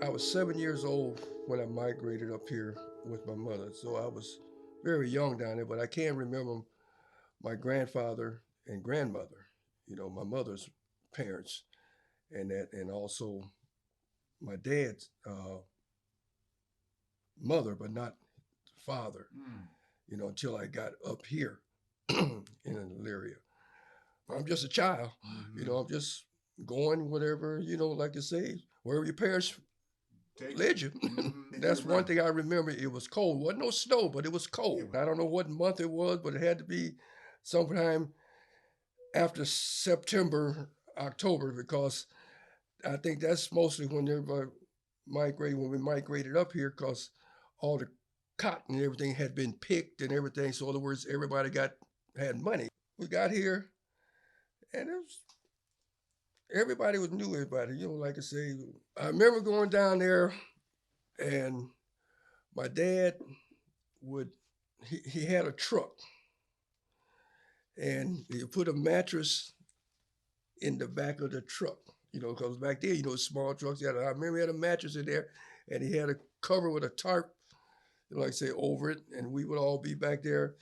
I was 7 years old when I migrated up here with my mother. So I was very young down there, but I can remember my grandfather and grandmother, my mother's parents, and also my dad's mother, but not father, until I got up here in Elyria. I'm just a child, I'm just going whatever, like I say, wherever your parents led you. That's one thing I remember. It was cold. Wasn't no snow, but it was cold. I don't know what month it was, but it had to be sometime after September, October, because I think that's mostly when everybody migrated, when we migrated up here, because all the cotton and everything had been picked and everything. So in other words, everybody had money. We got here, and everybody knew everybody. Like I say, I remember going down there, and my dad would he had a truck, and he put a mattress in the back of the truck. Because back there, small trucks. I remember he had a mattress in there, and he had a cover with a tarp, like I say, over it, and we would all be back there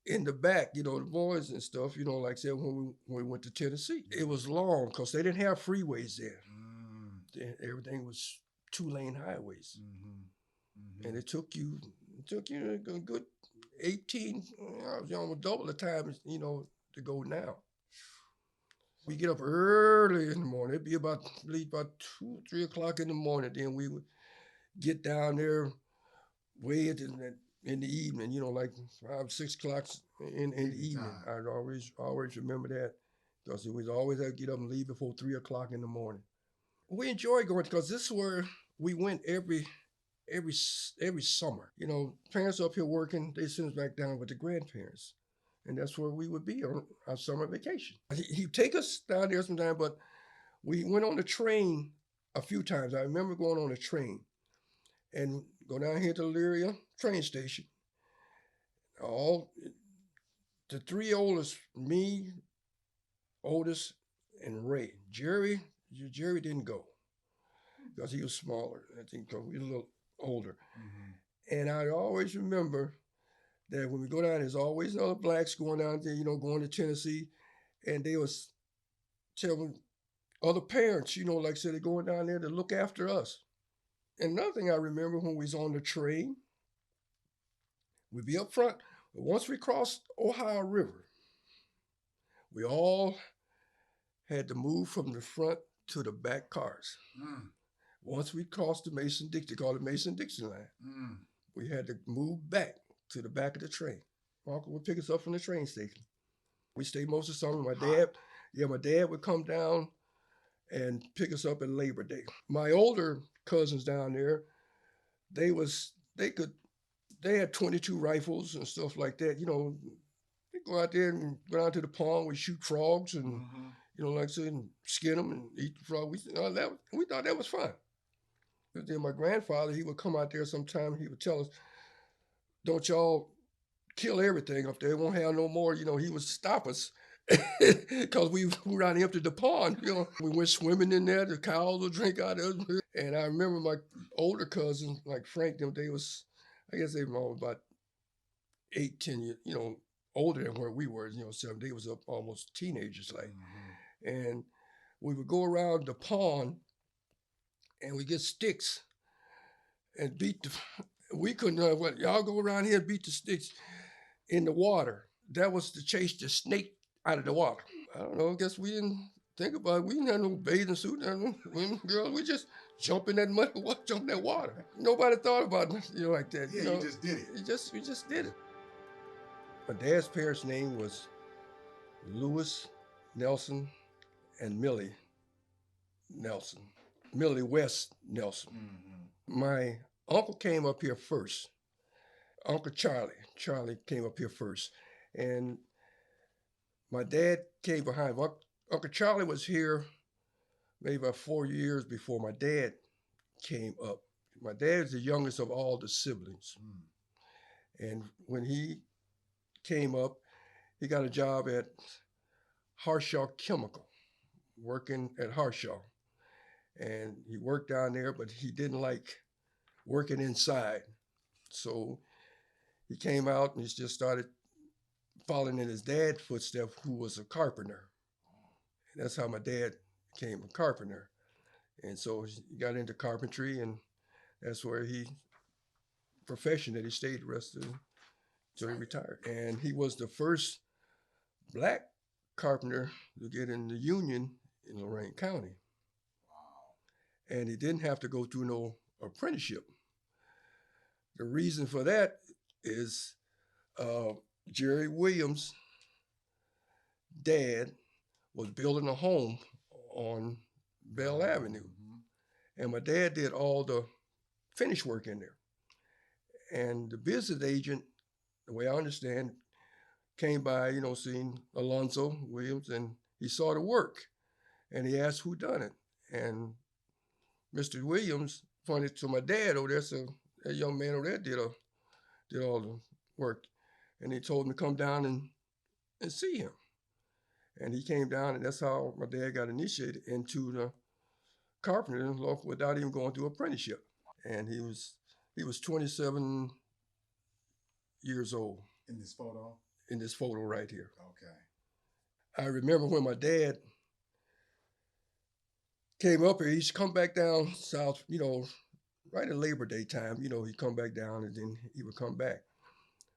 in the back, the boys and stuff, like I said, when we went to Tennessee. It was long because they didn't have freeways there. Everything was 2-lane highways. And it took you a good 18, almost double the time, to go now. We get up early in the morning. It'd be about 2, 3 o'clock in the morning. Then we would get down there way in the evening, like 5, 6 o'clock in the evening. I'd always remember that, because it was always had to get up and leave before 3 o'clock in the morning. We enjoy going because this is where we went every summer. Parents up here working, they send us back down with the grandparents. And that's where we would be on our summer vacation. He'd take us down there sometime, but we went on the train a few times. I remember going on a train and go down here to Elyria train station. All the three oldest, me, Otis, and Ray. Jerry didn't go because he was smaller. I think because we were a little older. And I always remember that when we go down, there's always other blacks going down there, going to Tennessee, and they was telling other parents, like I said, they're going down there to look after us. And another thing I remember when we was on the train, we'd be up front. But once we crossed Ohio River, we all had to move from the front to the back cars. Once we crossed the Mason-Dixon, they called it Mason-Dixon line, we had to move back to the back of the train. Uncle would pick us up from the train station. We stayed most of the summer. My dad would come down and pick us up at Labor Day. My older cousins down there, they had 22 rifles and stuff like that. They go out there and go down to the pond. We shoot frogs and like I said, and skin them and eat the frog. We thought that was fun. But then my grandfather, he would come out there sometime. He would tell us, "Don't y'all kill everything up there. It won't have no more." He would stop us because we ran empty the pond. We went swimming in there. The cows would drink out of it. And I remember my older cousins, like Frank, I guess they were all about 8, 10 years, older than where we were. 7. They was up almost teenagers, like. And we would go around the pond, and we get sticks and beat we couldn't, y'all go around here and beat the sticks in the water. That was to chase the snake out of the water. I don't know, I guess we didn't think about it. We didn't have no bathing suit. Girls, we just jump in that mud, jump in that water. Nobody thought about it, like that. Yeah, you just did it. We just did it. My dad's parents' name was Lewis Nelson and Millie Nelson. Millie West Nelson. My uncle came up here first. Uncle Charlie. Charlie came up here first. And my dad came behind. Uncle Charlie was here maybe about 4 years before my dad came up. My dad is the youngest of all the siblings. And when he came up, he got a job at Harshaw Chemical, working at Harshaw. and he worked down there, but he didn't like working inside. So he came out and he just started following in his dad's footsteps, who was a carpenter. And that's how my dad became a carpenter. And so he got into carpentry, and that's where he profession that he stayed the rest of until he retired. And he was the first black carpenter to get in the union in Lorain County. Wow. And he didn't have to go through no apprenticeship. The reason for that is Jerry Williams' dad was building a home on Bell Avenue. Mm-hmm. And my dad did all the finish work in there. And the business agent, the way I understand, came by, seeing Alonzo Williams, and he saw the work. And he asked who done it. And Mr. Williams pointed to my dad over there, so that young man over there did all the work. And he told him to come down and see him. And he came down, and that's how my dad got initiated into the carpenter without even going through apprenticeship. And he was 27 years old. In this photo? In this photo right here. Okay. I remember when my dad came up here, he'd come back down south, right at Labor Day time, he'd come back down and then he would come back.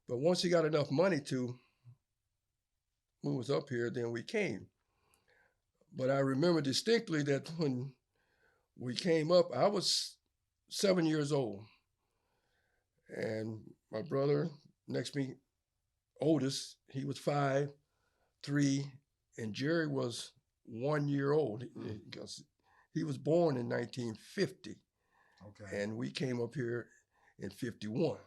But once he got enough money to move us up here, then we came. But I remember distinctly that when we came up, I was 7 years old. And my brother next to me, oldest, he was 5, 3, and Jerry was 1 year old. He was born in 1950. Okay. And we came up here in 51. Wow.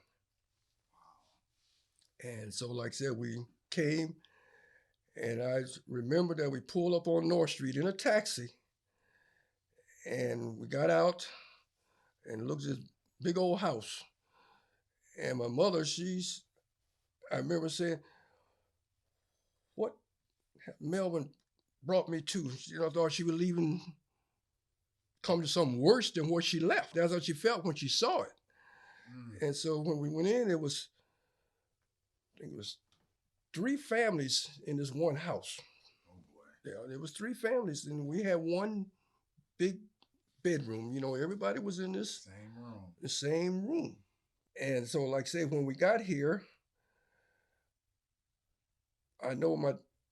And so, like I said, we came, and I remember that we pulled up on North Street in a taxi, and we got out and looked at this big old house. And my mother, I remember saying, what Melvin brought me to? I thought she was leaving, come to something worse than what she left. That's how she felt when she saw it. Mm. And so when we went in, I think it was 3 families in this one house. Oh boy. Yeah, there was 3 families, and we had one big bedroom. Everybody was in this the same room. And so, like I say, when we got here, I know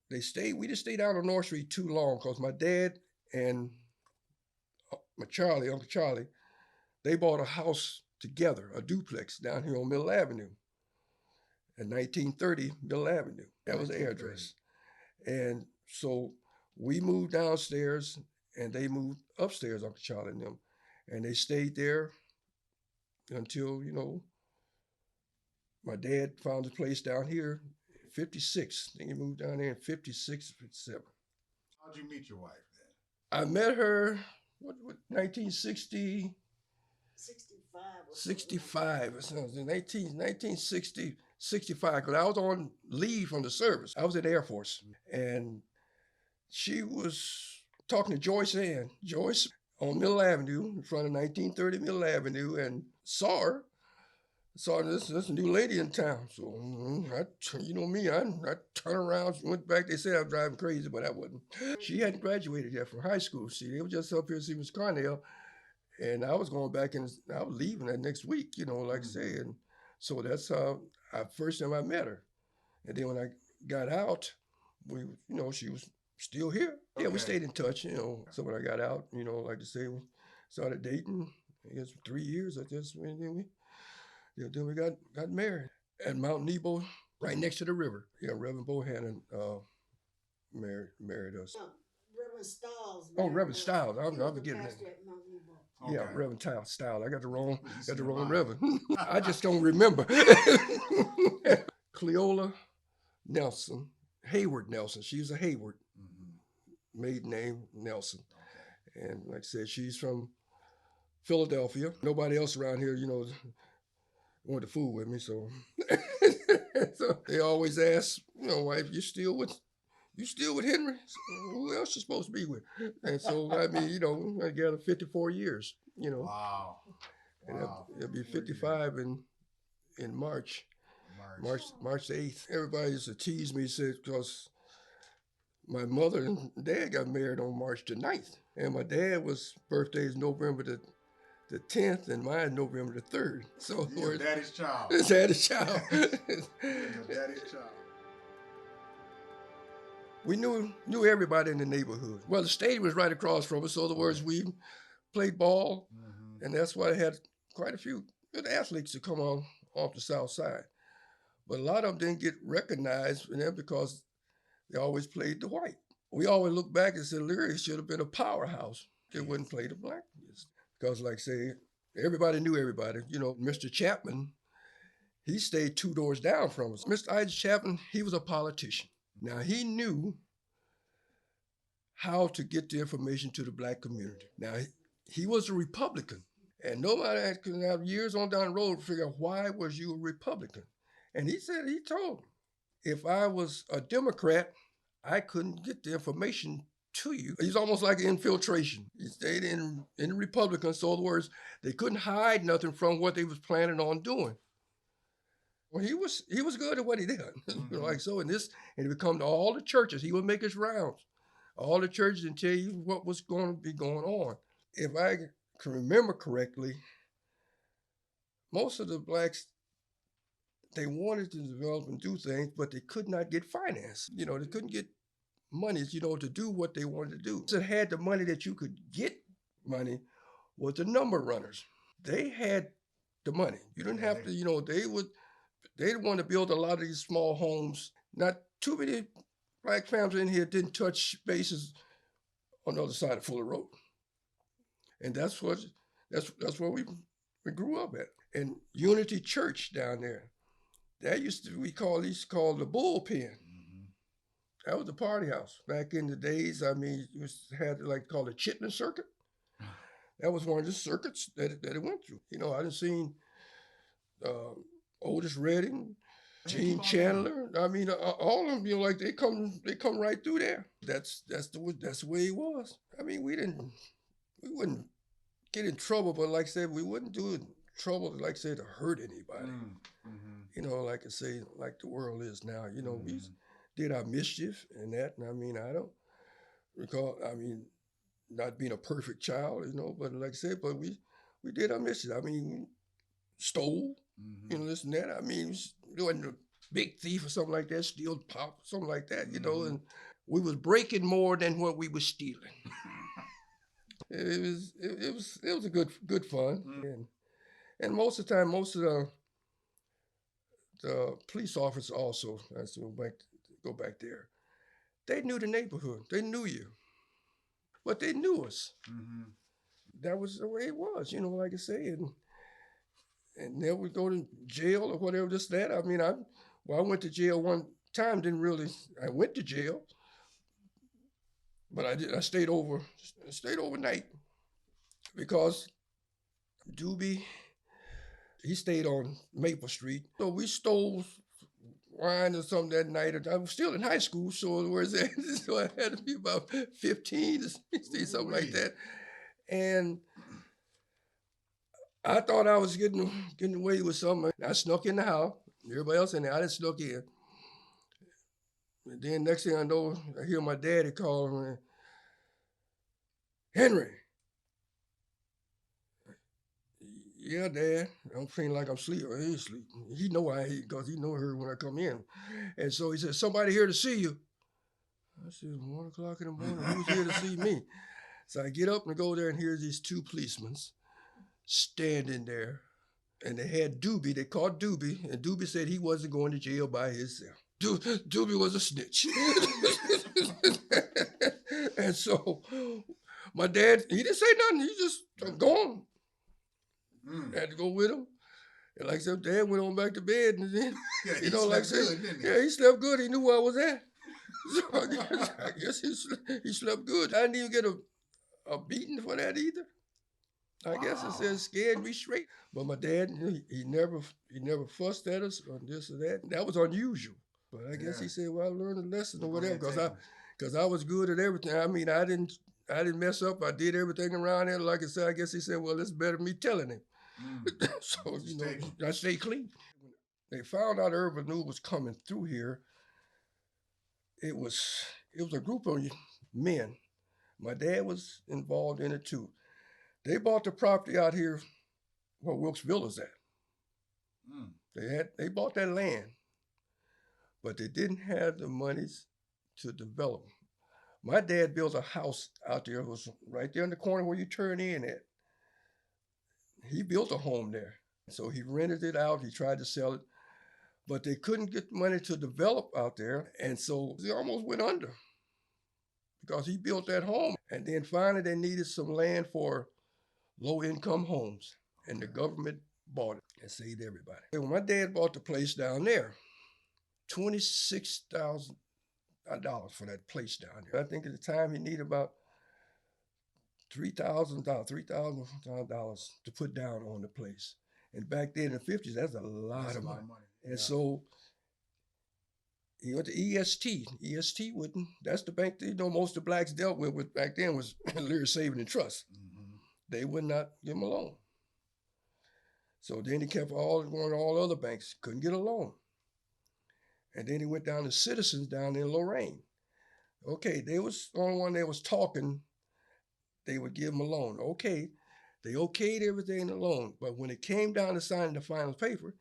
we just stayed out on North Street too long, because my dad and Uncle Charlie, they bought a house together, a duplex down here on Middle Avenue. At 1930 Middle Avenue. That was the address. And so we moved downstairs, and they moved upstairs, Uncle Charlie and them. And they stayed there until, my dad found a place down here, 56. I think he moved down there in 56, 57. How'd you meet your wife then? I met her, 1960? 65. So it was in 1960. 65, because I was on leave from the service. I was in the Air Force. And she was talking to Joyce Ann. Joyce on Middle Avenue, in front of 1930 Middle Avenue, and saw this new lady in town. So, I turned around, went back. They said I was driving crazy, but I wasn't. She hadn't graduated yet from high school. See, they were just up here to see Miss Carnell. And I was going back, and I was leaving that next week, like I said. And so that's how first time I met her. And then when I got out, she was still here. Okay. Yeah, we stayed in touch, So when I got out, like I say, we started dating, I guess 3 years, I guess. And then we got married at Mount Nebo, right next to the river. Yeah, Reverend Bohannon married us. Reverend Stiles. Oh, Reverend Stiles. I'm forgetting that. Okay. Yeah, Reverend Stiles. I got the wrong Reverend. I just don't remember. Cleola Nelson, Hayward Nelson. She's a Hayward. Mm-hmm. Maiden name Nelson. Okay. And like I said, she's from Philadelphia. Nobody else around here, wanted to fool with me. So, so they always ask, wife, you still with You still with Henry? Who else you supposed to be with? And so, I mean, I got 54 years, Wow. and Wow. it'll be Look at 55 in March. March the 8th. Everybody used to tease me, said, because my mother and dad got married on March the 9th. And my dad was birthday is November the 10th, and mine November the 3rd. So Your daddy's child. It's daddy's child. Your daddy's child. We knew everybody in the neighborhood. Well, the stadium was right across from us, so in other words, we played ball, and that's why I had quite a few good athletes to come on off the south side. But a lot of them didn't get recognized because they always played the white. We always look back and said, Elyria should have been a powerhouse. They wouldn't play the black kids. Because, like say, everybody knew everybody. Mr. Chapman, he stayed 2 doors down from us. Mr. Isaac Chapman, he was a politician. Now, he knew how to get the information to the black community. Now, he was a Republican. And nobody could have years on down the road to figure out, why was you a Republican? And he told him, if I was a Democrat, I couldn't get the information to you. He's almost like infiltration. He stayed in the Republicans, so in other words, they couldn't hide nothing from what they was planning on doing. Well, he was good at what he did. Like so, and he would come to all the churches. He would make his rounds, all the churches, and tell you what was going to be going on. If I can remember correctly, most of the blacks, they wanted to develop and do things, but they could not get finance. They couldn't get money, to do what they wanted to do. So it had the money that you could get money was the number runners. They had the money. You didn't have to, they want to build a lot of these small homes. Not too many black families in here didn't touch spaces on the other side of Fuller Road. And that's where we grew up at. And Unity Church down there. That used to be called the bullpen. That was the party house back in the days. I mean, you had called the Chitlin Circuit. That was one of the circuits that it went through. I done seen Otis Redding, Gene Chandler. I mean, all of them. They come right through there. That's the way it was. I mean, we wouldn't get in trouble, but like I said, we wouldn't do trouble to hurt anybody. Like I say, like the world is now. We did our mischief and that. And I mean, I don't recall, not being a perfect child, but like I said, but we did our mischief. I mean, stole, this and that. I mean, we wasn't a big thief or something like that, steal pop, something like that, and we was breaking more than what we was stealing. It was a good fun. And most of the time, most of the police officers also, that's go back there. They knew the neighborhood. They knew you. But they knew us. That was the way it was, like I say. And then we go to jail or whatever, this, that. I mean, I went to jail one time, I went to jail, but I stayed overnight because Doobie, he stayed on Maple Street. So we stole wine or something that night. I was still in high school, so so I had to be about 15 or 16, something like that. And I thought I was getting away with something. I snuck in the house. Everybody else in there, I didn't snuck in. And then next thing I know, I hear my daddy calling me, Henry. Yeah, Dad. I'm feeling like I'm sleeping. I ain't sleeping. He know because he know her when I come in. And so he said, somebody here to see you. I said, 1 o'clock in the morning, who's here to see me? So I get up and go there, and here's these 2 policemen standing there. And they had Doobie. They caught Doobie, and Doobie said he wasn't going to jail by himself. Doobie was a snitch. And so my dad, he didn't say nothing. He just gone. I had to go with him. And like I said, Dad went on back to bed. And then, he slept good, didn't he? Yeah, he slept good. He knew where I was at. So I guess he slept good. I didn't even get a beating for that either. I guess it says scared me straight. But my dad, he never fussed at us or this or that. That was unusual. But I guess Yeah. he said, well, I learned a lesson or Go whatever, ahead and take 'em. because I was good at everything. I mean, I didn't mess up. I did everything around there. Like I said, I guess he said, well, it's better than me telling him. So, Just take 'em. I stay clean. They found out Urban New was coming through here. It was a group of men. My dad was involved in it too. They bought the property out here where Wilkes Villas at. They bought that land, but they didn't have the monies to develop. My dad built a house out there. It was right there in the corner where you turn in at. He built a home there. So he rented it out. He tried to sell it, but they couldn't get money to develop out there. And so they almost went under because he built that home. And then finally they needed some land for low-income homes. And the government bought it and saved everybody. And when my dad bought the place down there, $26,000 for that place down there. I think at the time he needed about $3,000 to put down on the place. And back then in the 50s, that's a lot of money. And so he went to EST. EST wouldn't, that's the bank that, most of the blacks dealt with back then was Elyria Saving and Trust. They would not give him a loan. So then he kept going to all other banks, couldn't get a loan. And then he went down to Citizens down in Lorraine. Okay, they was the only one that was talking, they would give him a loan. Okay, they okayed everything in the loan, but when it came down to signing the final paper,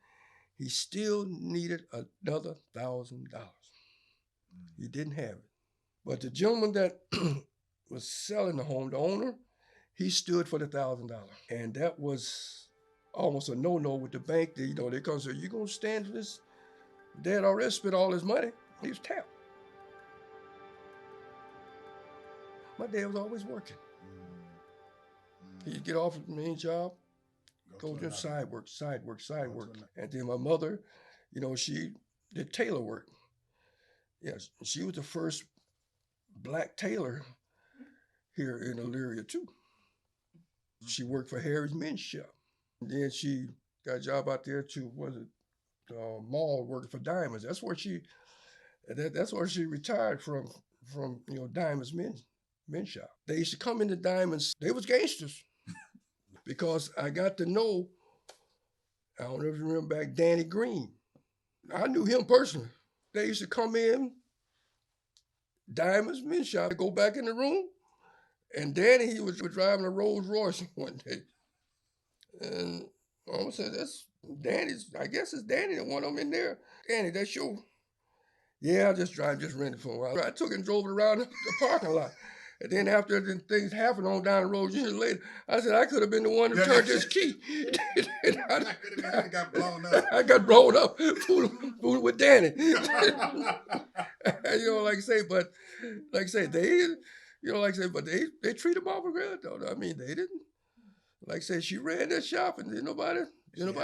he still needed another $1,000. He didn't have it. But the gentleman that was selling the home, the owner, he stood for the $1,000. And that was almost a no-no with the bank. They come and say, you gonna stand for this? Dad already spent all his money. He was tapped. My dad was always working. He'd get off the main job, go to side work. And then my mother, she did tailor work. Yes, she was the first black tailor here in Elyria too. She worked for Harry's Men's Shop. And then she got a job out there to, mall working for Diamonds. That's where she retired from Diamonds Men's Shop. They used to come into Diamonds. They was gangsters because I got to know, I don't know if you remember back, Danny Green. I knew him personally. They used to come in, Diamonds Men's Shop, go back in the room, and Danny, he was driving a Rolls Royce one day. And I almost said, that's Danny's, I guess it's Danny that want them in there. Danny, that's your, yeah, I just rented for a while. I took and drove it around the parking lot. And then after things happened on down the road years later, I said, I could have been the one who turned this key. I got blown up. I got blown up fooling with Danny. Like I say, but they treat them all good though. I mean, they didn't. Like I said, she ran that shop and didn't nobody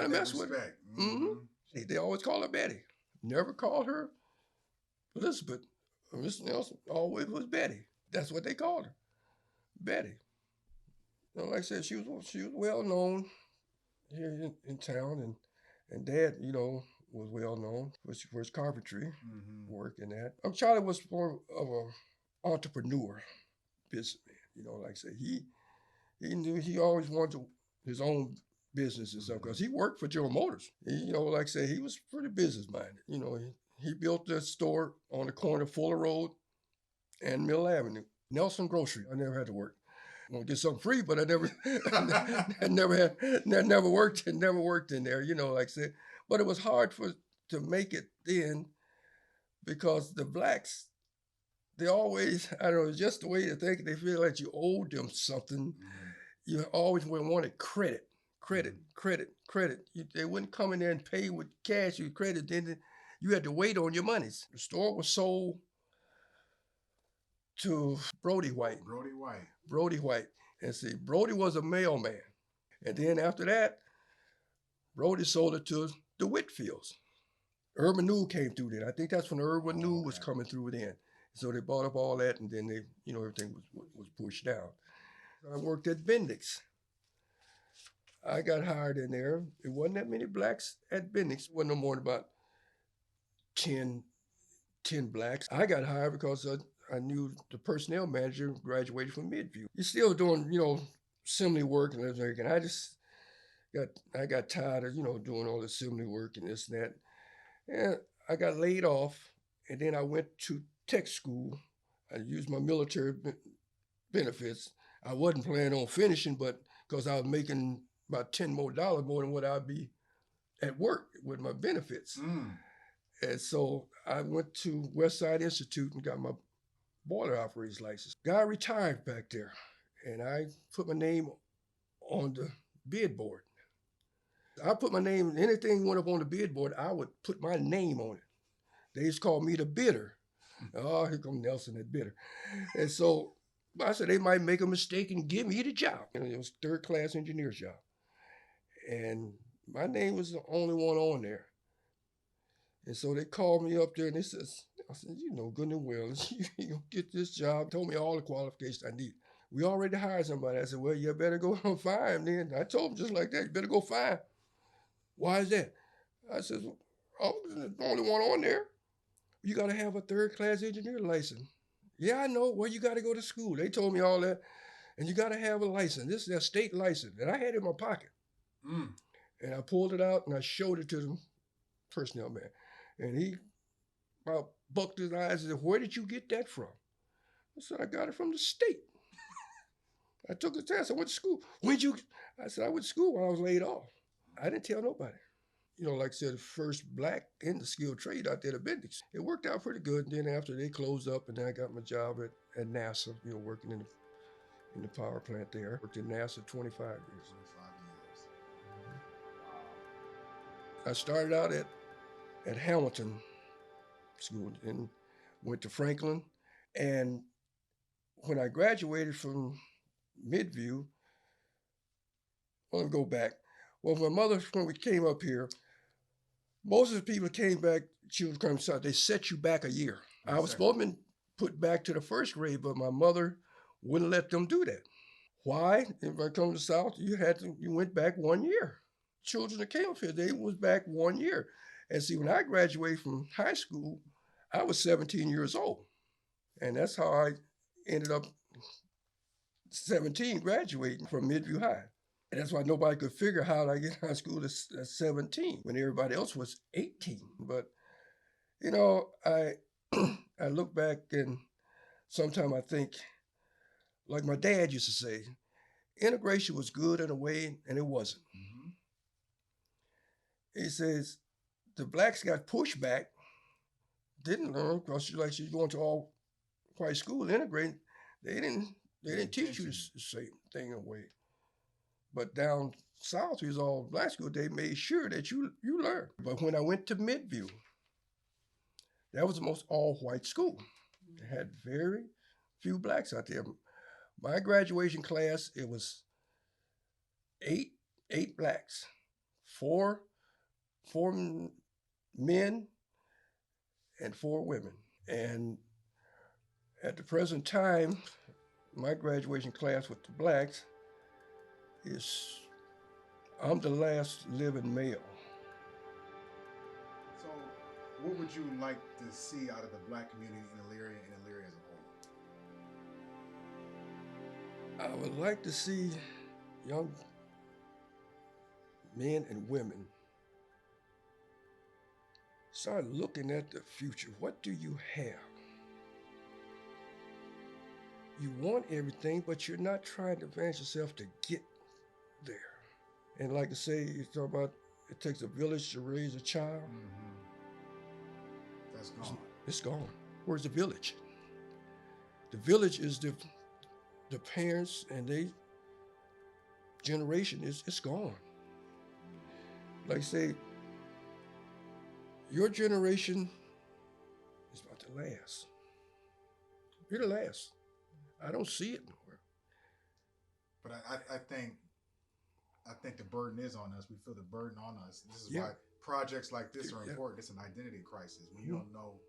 mess with her. They always call her Betty. Never called her Elizabeth. Miss Nelson always was Betty. That's what they called her, Betty. Like I said, she was well known here in town, and Dad, was well known for his carpentry work and that. Charlie was more of an entrepreneur, businessman. Like I said, he knew he always wanted his own business and stuff because he worked for General Motors. Like I said, he was pretty business minded. He built a store on the corner of Fuller Road and Mill Avenue. Nelson Grocery. I never had to work. I want to get something free, but I never, never worked in there. Like I said, but it was hard to make it then because the blacks, they always, I don't know, it's just the way they think. They feel like you owed them something. You always wanted credit. They wouldn't come in there and pay with cash. You credit, then you had to wait on your monies. The store was sold to Brody White. And see, Brody was a mailman. And then after that, Brody sold it to the Whitfields. Urban New came through then. I think that's when Urban New was coming through then. So they bought up all that and then they, everything was pushed down. I worked at Bendix. I got hired in there. It wasn't that many blacks at Bendix. It wasn't no more than about 10 10 blacks. I got hired because I knew the personnel manager graduated from Midview. He's still doing, assembly work and everything. And I got tired of, doing all the assembly work and this and that. And I got laid off. And then I went to tech school. I used my military benefits. I wasn't planning on finishing, but because I was making about $10 more more than what I'd be at work with my benefits. And so I went to Westside Institute and got my boiler operator's license. Guy retired back there, and I put my name on the bid board. I put my name, anything went up on the bid board, I would put my name on it. They used to call me the bidder. Oh, here comes Nelson, that bidder. And so I said they might make a mistake and give me the job. It was third-class engineer's job. And my name was the only one on there. And so they called me up there and I said, good and well, you get this job. Told me all the qualifications I need. We already hired somebody. I said, well, you better go find him then. I told him just like that, you better go find. Why is that? I said, oh, the only one on there. You got to have a third-class engineer license. Yeah, I know. Well, you got to go to school. They told me all that. And you got to have a license. This is a state license. And I had it in my pocket. And I pulled it out and I showed it to the personnel man. And he about bucked his eyes and said, where did you get that from? I said, I got it from the state. I took the test. I went to school. I said, I went to school when I was laid off. I didn't tell nobody. Like I said, the first black in the skilled trade out there, the bendix. It worked out pretty good. And then after they closed up, and then I got my job at NASA, working in the power plant there. Worked in NASA 25 years. 25 years. I started out at Hamilton School and went to Franklin. And when I graduated from Midview, let me go back. Well, my mother, when we came up here, most of the people came back, children come south, they set you back a year. I was supposed to be put back to the first grade, but my mother wouldn't let them do that. Why? If I come to the South, you went back 1 year. Children that came up here, they was back 1 year. And see, when I graduated from high school, I was 17 years old. And that's how I ended up 17 graduating from Midview High. And that's why nobody could figure how I get out of school at 17 when everybody else was 18. But, I I look back and sometimes I think, like my dad used to say, integration was good in a way and it wasn't. He says, the blacks got pushed back, didn't learn, because she's going to all white school, integrating. They didn't teach you the same thing in a way. But down south, it was all black school. They made sure that you learned. But when I went to Midview, that was the most all-white school. It had very few blacks out there. My graduation class, it was eight blacks, four men and 4 women. And at the present time, my graduation class with the blacks I'm the last living male. So what would you like to see out of the black community in Elyria and Elyria as a whole? I would like to see young men and women start looking at the future. What do you have? You want everything, but you're not trying to advance yourself to get there. And like I say, you talk about it takes a village to raise a child. That's gone. It's gone. Where's the village? The village is the parents and they generation it's gone. Like I say, your generation is about to last. It'll last. I don't see it nowhere. But I think the burden is on us. We feel the burden on us. This is why projects like this are important. It's an identity crisis. When you don't know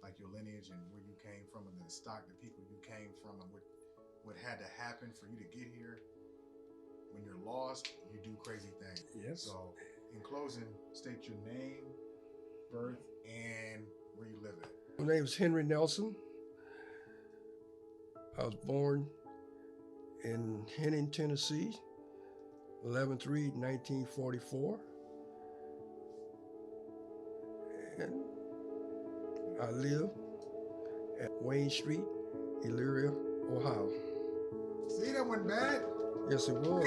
like your lineage and where you came from and the stock, the people you came from and what had to happen for you to get here. When you're lost, you do crazy things. Yes. So in closing, state your name, birth, and where you live at. My name is Henry Nelson. I was born in Henning, Tennessee, 11/3/1944. And I live at Wayne Street, Elyria, Ohio. See, that wasn't bad. Yes, it was.